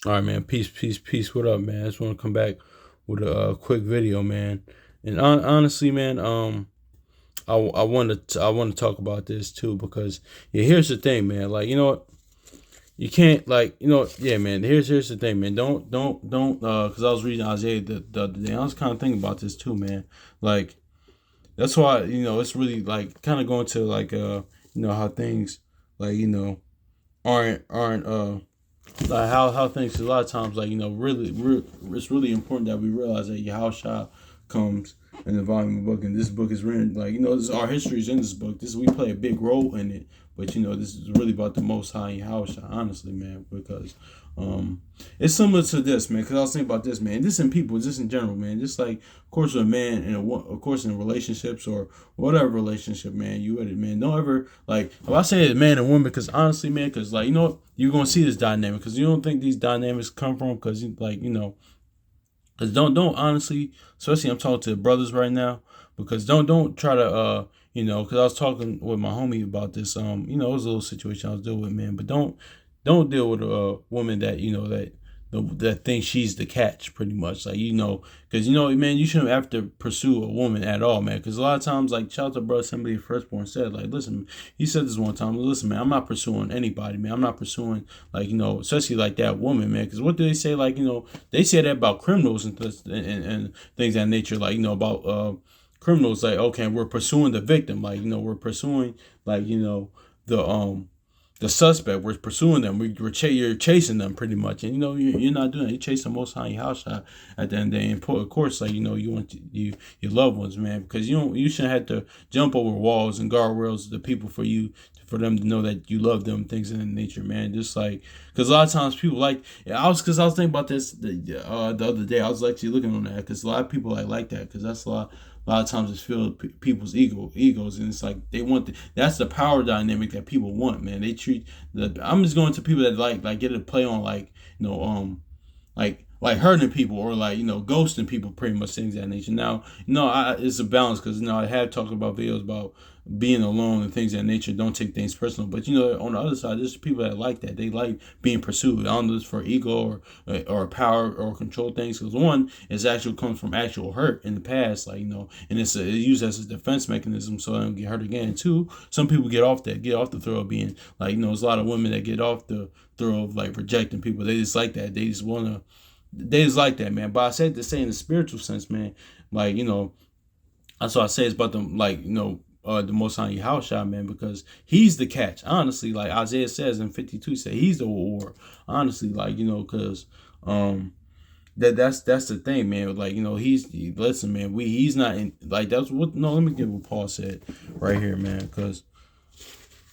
All right, man. Peace, peace, peace. What up, man? I just want to come back with a quick video, man. And honestly, man, I want to talk about this too because yeah, here's the thing, man. Like you know what, you can't like you know what? Yeah, man. Here's the thing, man. Don't because I was reading Isaiah the other day. I was kind of thinking about this too, man. Like that's why it's really like kind of going to like how things like aren't like how things a lot of times like it's really important that we realize that Yahushua comes in the volume of the book, and this book is written like this our history is in this book. This we play a big role in it, but this is really about the Most High Yahushua, honestly, man, because it's similar to this, man. Because I was thinking about this, man. This in people, just in general, man. Just like, of course, with a man and of course, in relationships or whatever relationship, man, you with it, man. Don't ever like if I say it, man and woman, because honestly, man, because like you're gonna see this dynamic because you don't think these dynamics come from because because don't honestly, especially I'm talking to the brothers right now because don't try to because I was talking with my homie about this it was a little situation I was dealing with, man, but don't deal with a woman that that thinks she's the catch pretty much like because man, you shouldn't have to pursue a woman at all, man, because a lot of times like shout out to brother somebody firstborn said like listen, he said this one time, listen, man, I'm not pursuing anybody, man. I'm not pursuing like especially like that woman, man, because what do they say, like they say that about criminals and things of that nature, like about criminals, like okay, we're pursuing the victim, like we're pursuing like the suspect. We're pursuing them. You're chasing them pretty much, and you're not doing it. You chase the Most High house shot at the end of the day. And of course, like you want your loved ones, man, because you shouldn't have to jump over walls and guardrails the people for them to know that you love them, things in that nature, man. Just like because a lot of times people like I was thinking about this the other day. I was actually looking on that because a lot of people like that because that's a lot of times it's filled with people's egos, and it's like they want that's the power dynamic that people want, man. They treat I'm just going to people that like get to play on like like hurting people or like ghosting people, pretty much things of that nature. Now it's a balance because I have talked about videos about being alone and things of that nature. Don't take things personal, but on the other side, there's people that like that. They like being pursued. I don't know if it's for ego or power or control things. Because one is actually comes from actual hurt in the past, like and it's used as a defense mechanism so they don't get hurt again. Two, some people get off the throw of being like there's a lot of women that get off the throw of like rejecting people. They just like that. They just like that, man. But I said to say in the spiritual sense, man, like that's what I say. It's about them, like the Most High Yahushua, man, because he's the catch. Honestly, like Isaiah says in 52, he said he's the war. Honestly, like because that's the thing, man. Like listen, man. He's not in like that's what. No, let me get what Paul said right here, man, because.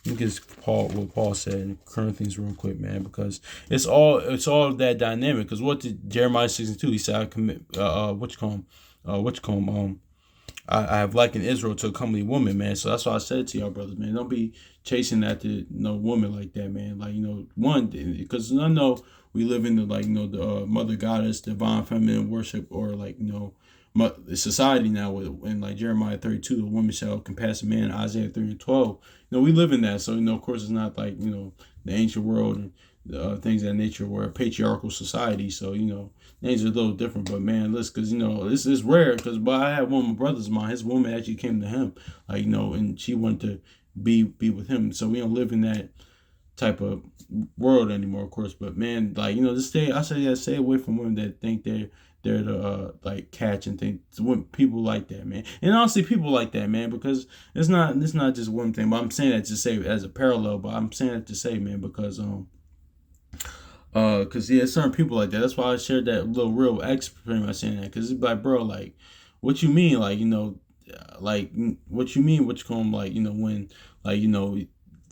Let me get what Paul said in Corinthians real quick, man, because it's all that dynamic. Because what did Jeremiah 62? He said, "I commit I have likened Israel to a comely woman, man." So that's why I said to y'all, brothers, man, don't be chasing after no woman like that, man. Like one, because I know we live in the the mother goddess, divine feminine worship, or like society now in like Jeremiah 32, the woman shall compass a man, Isaiah 3 and 12. We live in that, so of course it's not like the ancient world and things of that nature. We're a patriarchal society, so things are a little different. But man, listen, because this is rare. Because I had one of my brothers of mine, his woman actually came to him, like and she wanted to be with him. So we don't live in that type of world anymore, of course. But man, like just stay away from women that think they're the like catch and think when people like that, man. And honestly, people like that, man, because it's not just one thing. But I'm saying that to say as a parallel. But I'm saying that to say, man, because cause yeah, certain people like that. That's why I shared that little real X pretty much saying that. Cause it's like, bro, like, what you mean, like like what you mean, what you call them, like when like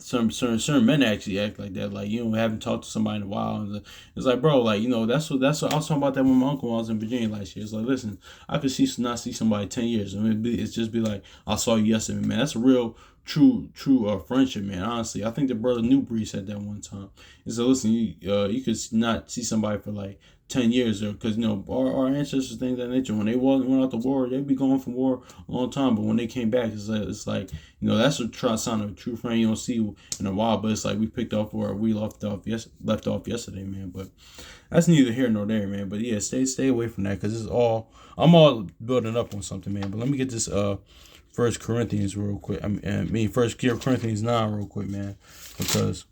certain men actually act like that, like haven't talked to somebody in a while. And it's like, bro, like that's what I was talking about that with my uncle when I was in Virginia last year. It's like, listen, I could not see somebody 10 years, and it's just be like, I saw you yesterday, man. That's a real true friendship, man. Honestly, I think the brother Newbury said that one time. He said, "Listen, you could not see somebody for like 10 years, or because our ancestors, things of that nature. When they went out to war, they'd be going from war a long time. But when they came back, it's like that's a sign of a true friend you don't see in a while. But it's like we picked off where we left off yesterday, man. But that's neither here nor there, man. But yeah, stay away from that because I'm all building up on something, man. But let me get this First Corinthians real quick. I mean First Corinthians 9 real quick, man, because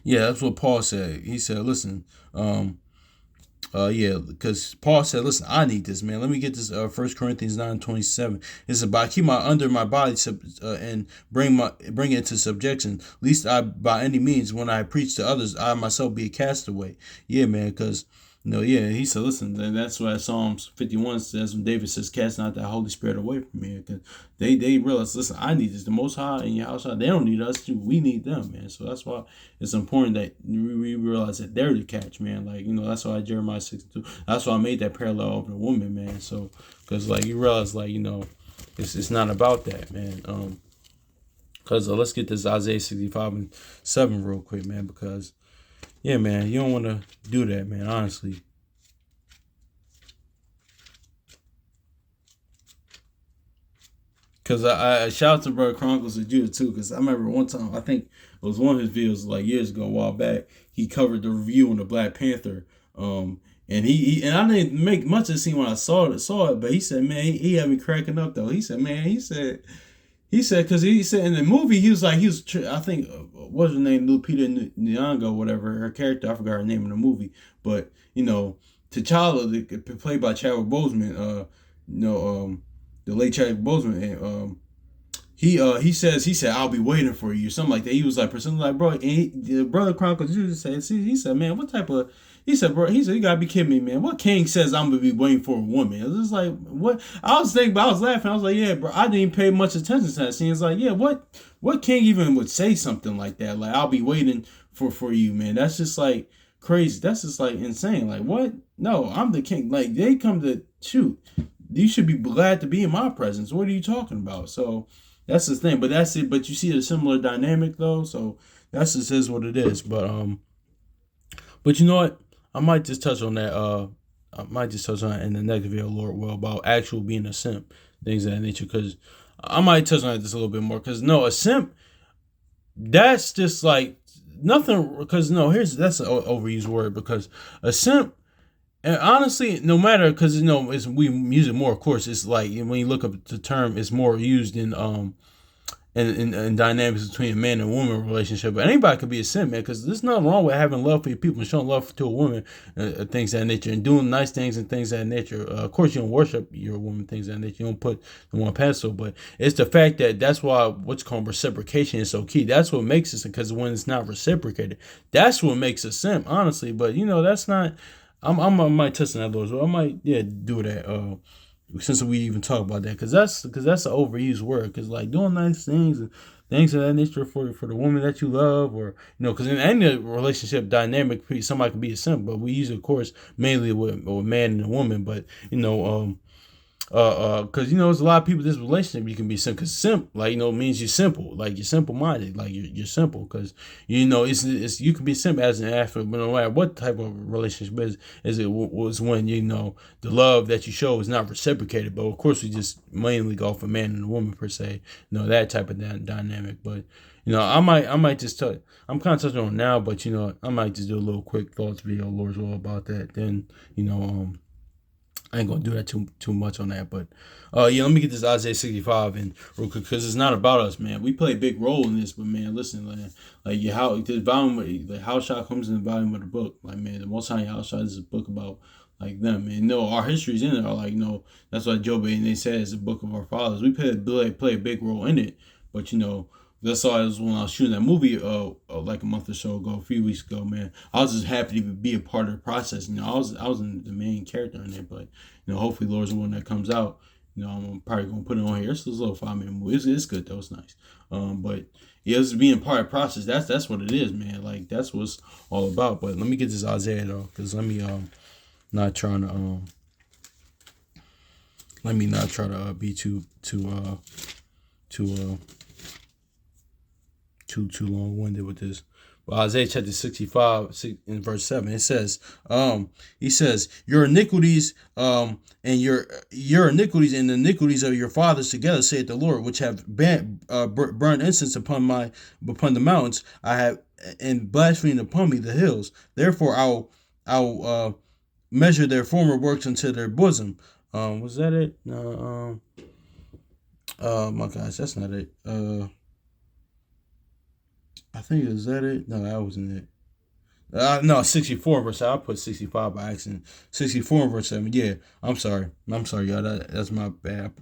yeah, that's what Paul said. He said, listen, because Paul said, listen, I need this, man. Let me get this 1 Corinthians 9:27. It said, but I keep under my body and bring it to subjection, lest I by any means, when I preach to others, I myself be a castaway. Yeah, man, because he said, listen, and that's why Psalms 51 says, when David says, cast not the Holy Spirit away from me, because they realize, listen, I need this. The Most High and Yahweh, they don't need us too. We need them, man. So that's why it's important that we realize that they're the catch, man. Like, that's why Jeremiah 62, that's why I made that parallel of the woman, man. So, because, like, you realize, like, it's not about that, man. Because let's get this Isaiah 65:7 real quick, man, because yeah, man, you don't want to do that, man, honestly. Because I shout out to Brother Chronicles of Judah, too, because I remember one time, I think it was one of his videos, like, years ago, a while back, he covered the review on the Black Panther, and and I didn't make much of the scene when I saw it, but he said, man, he had me cracking up, though. He said, because he said in the movie, I think, what's her name, Lupita Nyong'o, whatever, her character, I forgot her name in the movie, but, T'Challa, played by Chadwick Boseman, the late Chadwick Boseman, and, he said, I'll be waiting for you, something like that. He was like, bro, and the Brother Chronicles, he said, man, what type of, he said, you gotta be kidding me, man. What king says I'm gonna be waiting for a woman? It was just like, what? I was thinking, but I was laughing. I was like, yeah, bro, I didn't even pay much attention to that scene. It's like, yeah, what king even would say something like that? Like, I'll be waiting for you, man. That's just like crazy. That's just like insane. Like, what? No, I'm the king. Like, they come to shoot. You should be glad to be in my presence. What are you talking about? So that's the thing. But that's it. But you see the similar dynamic though. So that's just is what it is. But you know what? I might just touch on that. I might just touch on it in the next video, Lord will, about actual being a simp, things of that nature. Because I might touch on it just a little bit more. Because no, a simp, that's just like nothing. Because that's an overused word. Because a simp, and honestly, no matter, because we use it more. Of course, it's like when you look up the term, it's more used in and dynamics between a man and woman relationship. But anybody could be a simp, man, because there's nothing wrong with having love for your people and showing love to a woman, things of that nature, and doing nice things and things of that nature. Of course, you don't worship your woman, things of that nature. You don't put them on a pedestal, but it's the fact that's why what's called reciprocation is so key. That's what makes it, because when it's not reciprocated, that's what makes a simp, honestly. But that's not. I might test that, Lord. So I might do that. Since we even talk about that, because that's an overused word. Because like doing nice things and things of that nature for the woman that you love, or because in any relationship dynamic, somebody can be a simp, but we use it, of course, mainly with a man and a woman. But because there's a lot of people in this relationship you can be simp, because simp means you're simple, like you're simple minded, like you're simple, because it's you can be simp as an athlete, but no matter what type of relationship it was when the love that you show is not reciprocated. But of course we just mainly go for man and a woman per se, that type of dynamic. But I might just touch. I'm kind of touching on it now, but I might just do a little quick thoughts video, Lord's will, about that. Then I ain't gonna do that too much on that, but let me get this Isaiah 65 in real quick, because it's not about us, man. We play a big role in this, but man, listen, man, how the volume, the house shot comes in the volume of the book, like man, the Most High house shot is a book about like them, and our history's in it. Like that's why Job and they said it's a book of our fathers. We play a big role in it, but that's why it was when I was shooting that movie like a month or so ago, a few weeks ago, man. I was just happy to be a part of the process. I was in the main character in it, but hopefully Lord's when that comes out, I'm probably gonna put it on here. It's a little 5-minute movie. It's good though, it's nice. But yeah, it's being part of the process. That's what it is, man. Like that's what it's all about. But let me get this Isaiah though, because let me not trying to be too too long winded with this. But Isaiah chapter 65 in verse 7, it says, he says, your iniquities, and your iniquities and the iniquities of your fathers together, saith the Lord, which have burned incense upon the mountains, I have, and blasphemed upon me the hills. Therefore I'll measure their former works into their bosom. Was that it? No. My gosh, that's not it. I think is that it? No, that wasn't it. No, 64 verse 7. I put 65 by accident. 64 verse 7. Yeah, I'm sorry, y'all. That's my bad.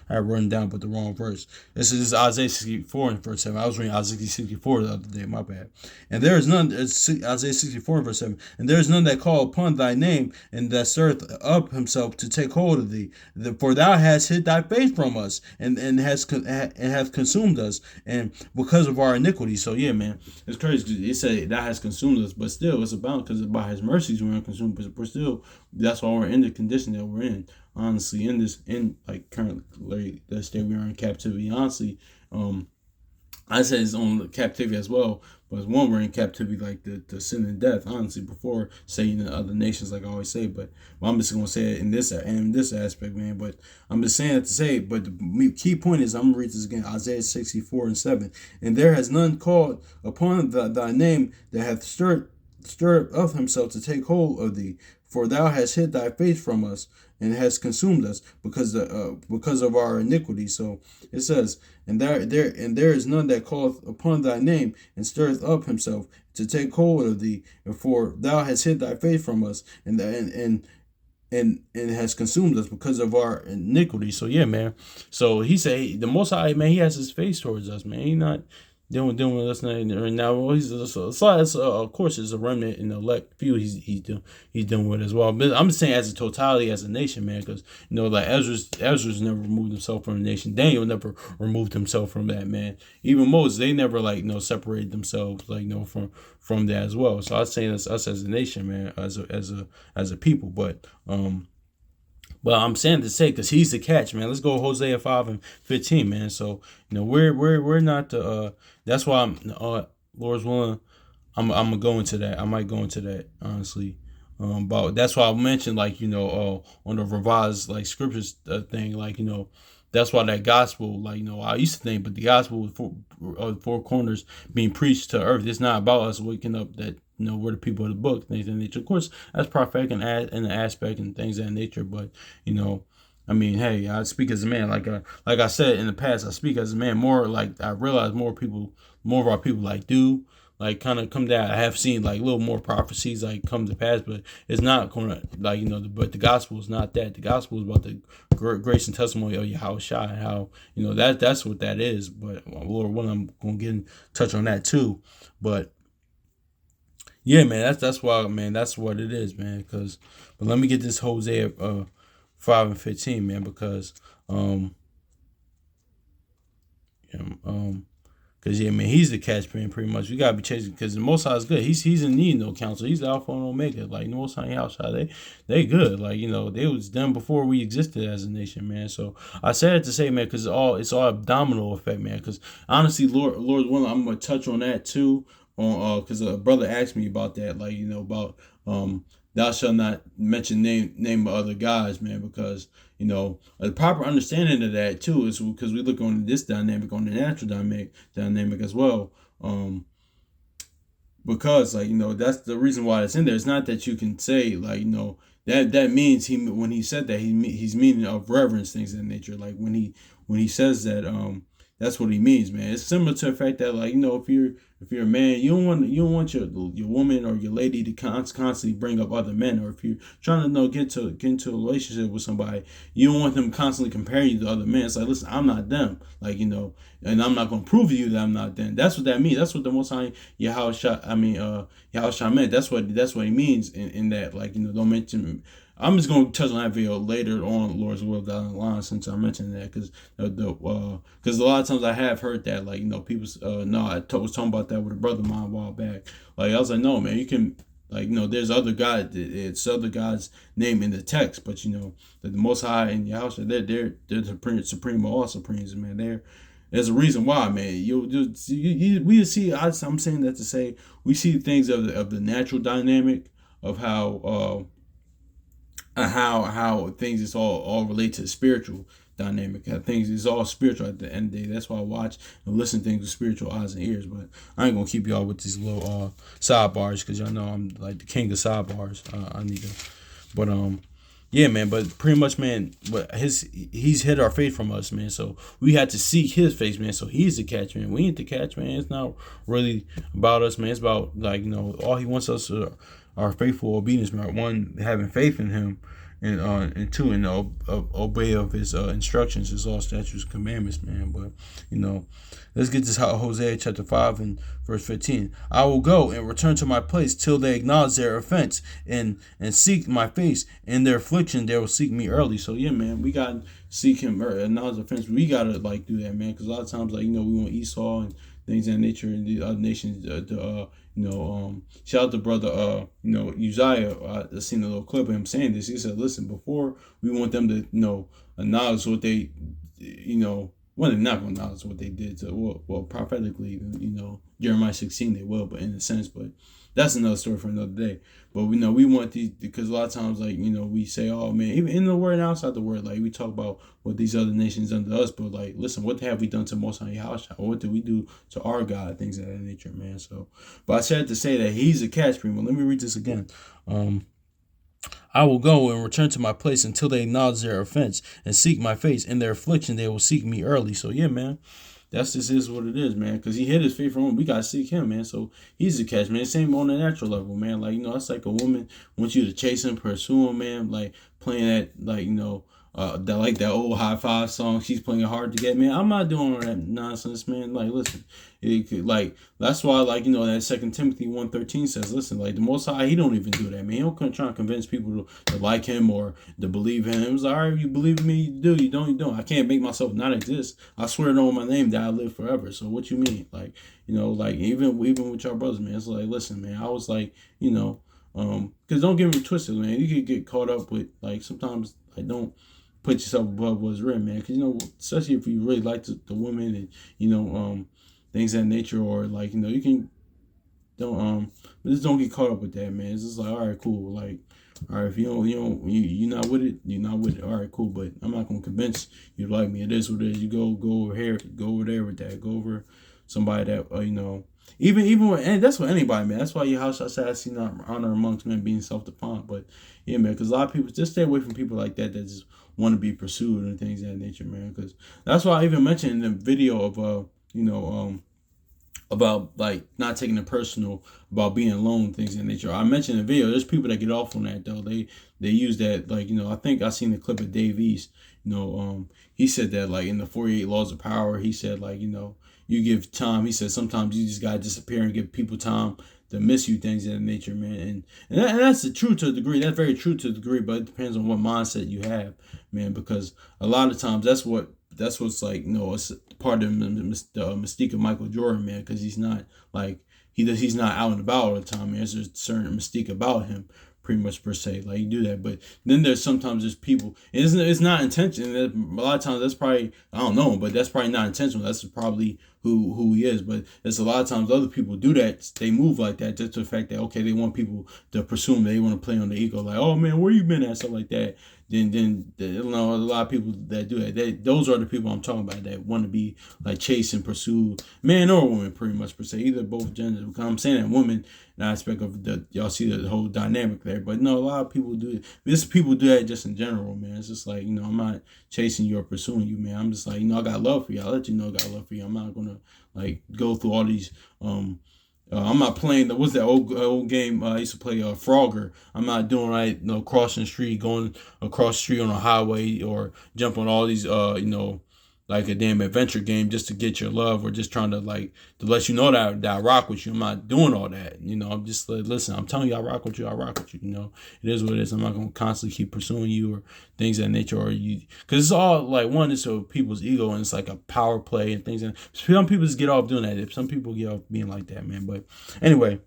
I had run down but the wrong verse. This is Isaiah 64 and verse 7. I was reading Isaiah 64 the other day. My bad. And there is none. It's Isaiah 64 and verse 7. And there is none that call upon thy name, and that stirreth up himself to take hold of thee. For thou hast hid thy face from us, and hath consumed us, and because of our iniquity. So yeah, man, it's crazy. It said that has consumed us, but still, it's about because by His mercies we are consumed. But we're still. That's why we're in the condition that we're in. Honestly, in like currently the state we are in captivity. Honestly, I say it's on captivity as well, but one we're in captivity like the sin and death. Honestly, before saying the other nations, like I always say, but I'm just gonna say it in this aspect, man. But I'm just saying it to say. But the key point is, I'm gonna read this again, Isaiah 64 and 7. And there has none called upon thy name that hath stirred up himself to take hold of thee. For thou hast hid thy face from us, and has consumed us because of our iniquity. So it says, and there is none that calleth upon thy name, and stirreth up himself to take hold of thee. For thou hast hid thy face from us, and has consumed us because of our iniquity. So yeah, man. So he say the Most High, man, He has His face towards us, man. He not doing with us right now. Well, of course, it's a remnant in the elect few. He's doing with as well. But I'm just saying, as a totality, as a nation, man, because like Ezra's never removed himself from the nation. Daniel never removed himself from that, man. Even Moses, they never separated themselves from that as well. So I was saying, that's us as a nation, man, as a people, but I'm saying to say, because He's the catch, man. Let's go Hosea 5 and 15, man. So we're not the. That's why I'm. Lord's willing, I'm gonna go into that. I might go into that, honestly. But that's why I mentioned on the revised scriptures thing, that's why that gospel, I used to think, but the gospel with four corners being preached to earth. It's not about us waking up that we're the people of the book, things of that nature. Of course, that's prophetic and an aspect and things of that nature. But I mean, hey, I speak as a man. Like I said in the past, I speak as a man. More I realize more of our people do kind of come down. I have seen a little more prophecies come to pass, but it's not going to but the gospel is not that. The gospel is about the grace and testimony of Yahushua, and how that's what that is. But Lord willing, I'm going to get in touch on that too. But yeah, man, that's why, man, that's what it is, man. But let me get this Hosea 5 and 15, man, because yeah, man, He's the catch, man. Pretty much, we gotta be chasing because the Most High is good. He's in need no counsel. He's the Alpha and Omega. The Most High and Yahushua, they good. They was done before we existed as a nation, man. So I said it to say, man, because it's all domino effect, man. Because honestly, Lord's willing, I'm gonna touch on that too. Because a brother asked me about that, about thou shalt not mention name of other gods, man, because a proper understanding of that too is because we look on this dynamic, on the natural dynamic as well. Because that's the reason why it's in there. It's not that you can say that means when he said that he's meaning of reverence, things of that nature. When he says that that's what he means, man. It's similar to the fact that if you're a man, you don't want your woman or your lady to constantly bring up other men, or if you're trying to get into a relationship with somebody, you don't want them constantly comparing you to other men. It's listen, I'm not them, and I'm not going to prove to you that I'm not them. That's what that means. That's what the Most High Yahushua meant. That's what he means in that, don't mention. I'm just going to touch on that video later on, Lord's will down the line, since I mentioned that, because a lot of times I have heard that, people, I was talking about that with a brother of mine a while back. I was like, no, man, you can, there's other God, it's other God's name in the text, but the Most High and Yahushua, they're the supreme of all supremes, man. There's a reason why, man. We see. I'm saying that to say we see things of the natural dynamic of how things is all relate to the spiritual dynamic. How things is all spiritual at the end of the day. That's why I watch and listen to things with spiritual eyes and ears. But I ain't gonna keep y'all with these little sidebars because y'all know I'm like the king of sidebars. I need to, but yeah, man. But pretty much, man. But he's hid our faith from us, man. So we had to seek his face, man. So he's the catch, man. We ain't the catch, man. It's not really about us, man. It's about like all he wants us to our faithful obedience, man. One, having faith in him, and two, and obey of his instructions, his all statutes and commandments, man. But let's get this out. Hosea chapter 5 and verse 15. I will go and return to my place till they acknowledge their offense and seek my face. In their affliction, they will seek me early. So yeah, man, we gotta seek him or acknowledge offense. We gotta like do that, man, because a lot of times, like we want Esau and things of that nature and the other nations shout out to brother Uzziah. I seen a little clip of him saying this. He said, listen, before we want them to acknowledge what they well, they're not going to acknowledge what they did to prophetically, Jeremiah 16 they will, but in a sense, but that's another story for another day. But we want these, because a lot of times, like, we say, oh man, even in the word and outside the word, like we talk about what these other nations done to us, but like, listen, what have we done to Most High Yahweh? What did we do to our God? Things of that nature, man. So, but I said to say that he's a catch, primo. Let me read this again. I will go and return to my place until they acknowledge their offense and seek my face. In their affliction, they will seek me early. So yeah, man. That's just is what it is, man. Because he hid his faith from him. We got to seek him, man. So he's the catch, man. Same on the natural level, man. Like, it's like a woman wants you to chase him, pursue him, man. Like, playing that, like, that old High Five song. She's playing hard to get, man. I'm not doing all that nonsense, man. Like, listen. That's why, like, that 2 Timothy 1:13 says, listen, like, the Most High, he don't even do that, man. He don't try to convince people to like him or to believe in him. It's like, all right, you believe in me, you do. You don't, you don't. I can't make myself not exist. I swear it on my name that I live forever. So what you mean? Like, like, even with your brothers, man, it's like, listen, man, I was like, because don't get me twisted, man. You could get caught up with, like, sometimes, like, don't put yourself above what's real, man. Because, especially if you really like the woman and, things of that nature, or like you can just don't get caught up with that, man. It's just like, all right, cool. Like, all right, if you're not with it, you're not with it. All right, cool. But I'm not gonna convince you to like me. It is what it is. You go over here, go over there with that. Go over somebody that even when, and that's what anybody, man. That's why your house outside I see not honor amongst men being self-defined. But yeah, man, because a lot of people just stay away from people like that just want to be pursued and things of that nature, man. Because that's why I even mentioned in the video of about like not taking it personal about being alone, things in nature. I mentioned in the video, there's people that get off on that though. They use that, like, I think I seen the clip of Dave East. He said that, like, in the 48 laws of power, he said, like, you give time. He said sometimes you just gotta disappear and give people time to miss you, things of that nature, man. And that's the true to a degree. That's very true to a degree, but it depends on what mindset you have, man. Because a lot of times that's what's like, it's part of the mystique of Michael Jordan, man, because he's not like he's not out and about all the time, man. There's a certain mystique about him, pretty much, per se. Like, you do that, but then there's people. It's not intentional. A lot of times that's probably, I don't know, but that's probably not intentional. That's probably who he is. But there's a lot of times other people do that. They move like that just to the fact that, okay, they want people to presume they want to play on the ego, like, oh man, where you been at, stuff like that. Then a lot of people that do that, those are the people I'm talking about that want to be like chase and pursue, man or woman, pretty much, per se, either both genders. Because I'm saying that woman, the aspect of y'all see the whole dynamic there, but no, a lot of people do it. This people do that just in general, man. It's just like, I'm not chasing you or pursuing you, man. I'm just like, I got love for you. I'll let you know I got love for you. I'm not gonna like go through all these I'm not playing what's that old game I used to play, Frogger. I'm not doing right, crossing the street, going across the street on a highway, or jump on all these like a damn adventure game just to get your love, or just trying to like to let you know that I rock with you. I'm not doing all that. I'm just like, listen, I'm telling you I rock with you. I rock with you. It is what it is. I'm not gonna constantly keep pursuing you or things of that nature, or you, because it's all like, one is so people's ego, and it's like a power play and things. And some people just get off doing that. Some people get off being like that, man. But anyway.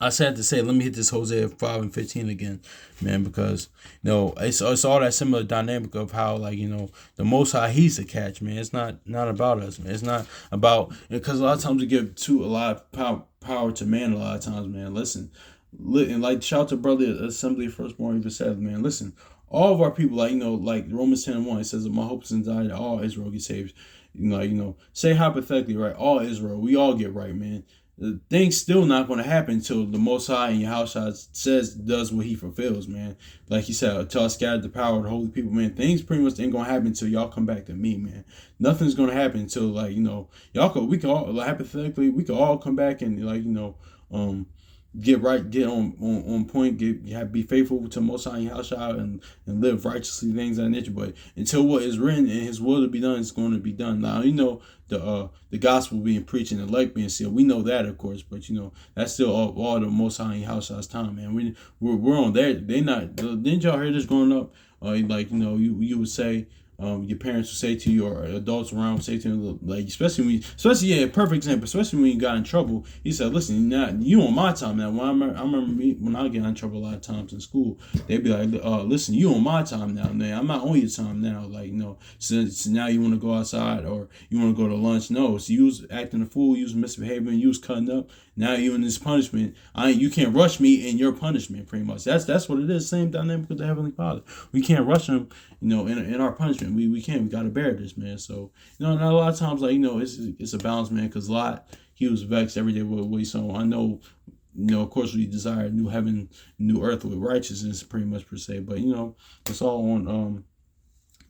I said to say, let me hit this Hosea 5:15 again, man, because it's all that similar dynamic of how, like, the Most High, He's the catch, man. It's not about us, man. It's not about, because a lot of times we give a lot of power to man. A lot of times, man. Listen, and like shout out to brother Assembly Firstborn even said, man. Listen, all of our people, like like Romans 10:1, it says, "My hope is in God that all Israel get saved." Say hypothetically, right? All Israel, we all get right, man. The thing's still not going to happen until the Most High and Yahushua does what He fulfills, man. Like He said, until I scattered the power of the holy people, man. Things pretty much ain't going to happen until y'all come back to me, man. Nothing's going to happen until, like, we can all, hypothetically, we can all come back and, like, get right, get on point, be faithful to Most High and live righteously, things of that nature. But until what is written and His will to be done is going to be done. Now, the gospel being preached and the elect being sealed. We know that, of course, but that's still all the Most High and Yahshua's time, man. We're on there. They not. Didn't y'all hear this growing up? You would say. Your parents would say to you, or adults around would say to you, like, especially perfect example, especially when you got in trouble. He said, "Listen, you on my time now." I remember when I get in trouble a lot of times in school, they'd be like, "Listen, you on my time now, man. I'm not on your time now. Like, since now you want to go outside or you want to go to lunch. No, so you was acting a fool, you was misbehaving, you was cutting up. Now you in this punishment. You can't rush me in your punishment. Pretty much. That's what it is. Same dynamic with the Heavenly Father. We can't rush Him. In our punishment, we can't. We got to bear this, man. So and a lot of times, like, it's a balance, man. Because Lot, he was vexed every day with what he saw. I know, of course, we desire new heaven, new earth with righteousness, pretty much per se. But it's all on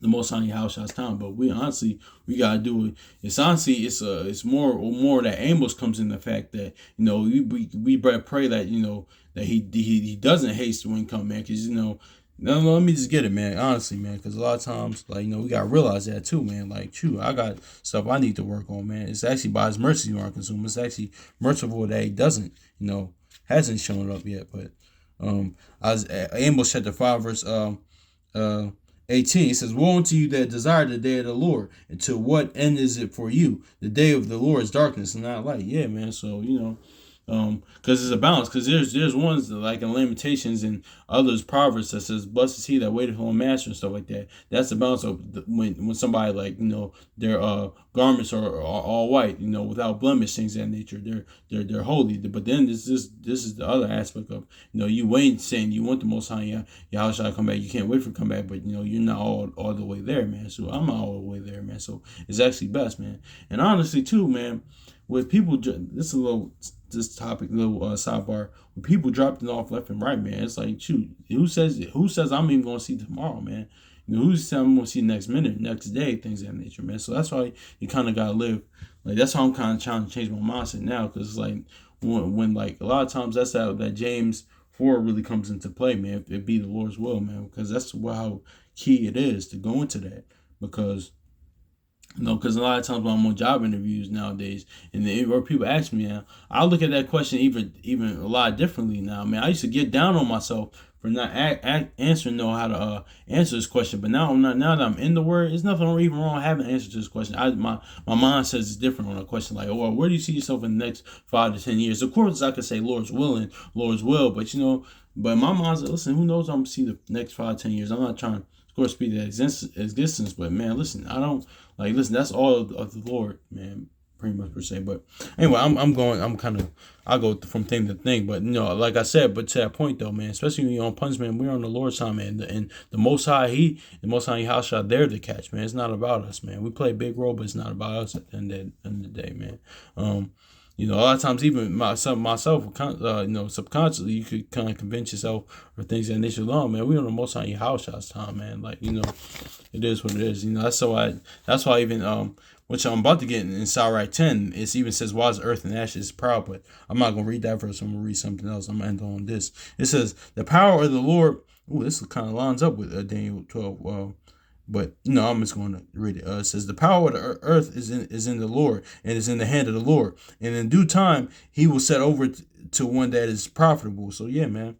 the Most High Yahushua's time. But we gotta do it. It's honestly, it's more that Amos comes in the fact that we pray that that he doesn't haste when come, man, because no, let me just get it, man. Honestly, man, because a lot of times, like, we gotta realize that too, man. Like, true, I got stuff I need to work on, man. It's actually by His mercy you aren't consumed. It's actually merciful that He doesn't, hasn't shown up yet. But Amos chapter 5 verse 18, it says, "Woe unto you that desire the day of the Lord, and to what end is it for you? The day of the Lord is darkness and not light." Yeah, man. So because it's a balance. Because there's ones that, like in Lamentations and others Proverbs, that says, "Blessed is he that waiteth on master," and stuff like that. That's the balance of when somebody, like, their garments are all white, without blemish, things of that nature. They're holy. But then this is the other aspect of you wait, saying you want the Most High Yahweh come back. You can't wait for him to come back, but you're not all the way there, man. So I'm not all the way there, man. So it's actually best, man. And honestly, too, man, with people, this topic, little sidebar. When people dropping off left and right, man, it's like, shoot, who says I'm even going to see tomorrow, man? Who says I'm going to see next minute, next day, things of that nature, man? So that's why you kind of got to live. Like, that's how I'm kind of trying to change my mindset now, because it's like when like a lot of times that's how that James 4 really comes into play, man. If it be the Lord's will, man, because that's how key it is to go into that, because. Because a lot of times when I'm on job interviews nowadays, or people ask me now, I look at that question even a lot differently now. Man, I used to get down on myself for not answering, how to answer this question. But now I'm not. Now that I'm in the Word, there's nothing even wrong having an answer to this question. My mind says it's different on a question like, "Oh, where do you see yourself in the next 5 to 10 years?" Of course, I could say Lord's willing, Lord's will, but but my mind's like, listen, who knows? I'm gonna see the next 5, 10 years. I'm not trying to, of course, speak to existence, but man, listen, I don't. Like, listen, that's all of the Lord, man, pretty much per se. But anyway, I go from thing to thing. But like I said, but to that point though, man, especially when you're on punishment, we're on the Lord's time, man. And the Most High, the Most High Yahshua, there to catch, man. It's not about us, man. We play a big role, but it's not about us at the end of the day, man. A lot of times, even myself, subconsciously, you could kind of convince yourself or things that nature long, man. We on the Most High Yahshua's time, man. Like, it is what it is. That's why even which I'm about to get in Sirach 10, it even says, "Why is earth and ashes proud?" But I'm not gonna read that verse. I'm gonna read something else. I'm gonna end on this. It says, "The power of the Lord." Ooh, this kind of lines up with Daniel 12. But I'm just going to read it. It says, "The power of the earth is in the Lord, and is in the hand of the Lord, and in due time He will set over to one that is profitable." So yeah, man.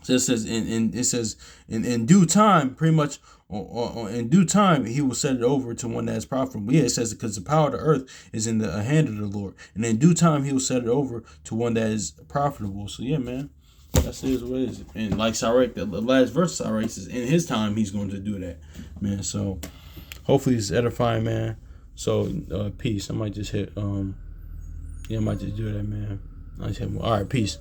So it says in due time, pretty much in due time, he will set it over to one that is profitable. Yeah, it says because the power of the earth is in the hand of the Lord, and in due time he will set it over to one that is profitable. So yeah, man, that's it is what it is. And like Sarek, the last verse of Sarek says, in his time he's going to do that, man. So hopefully it's edifying, man. So peace. I might just hit yeah, I might just do that, man. I just hit more. All right, peace.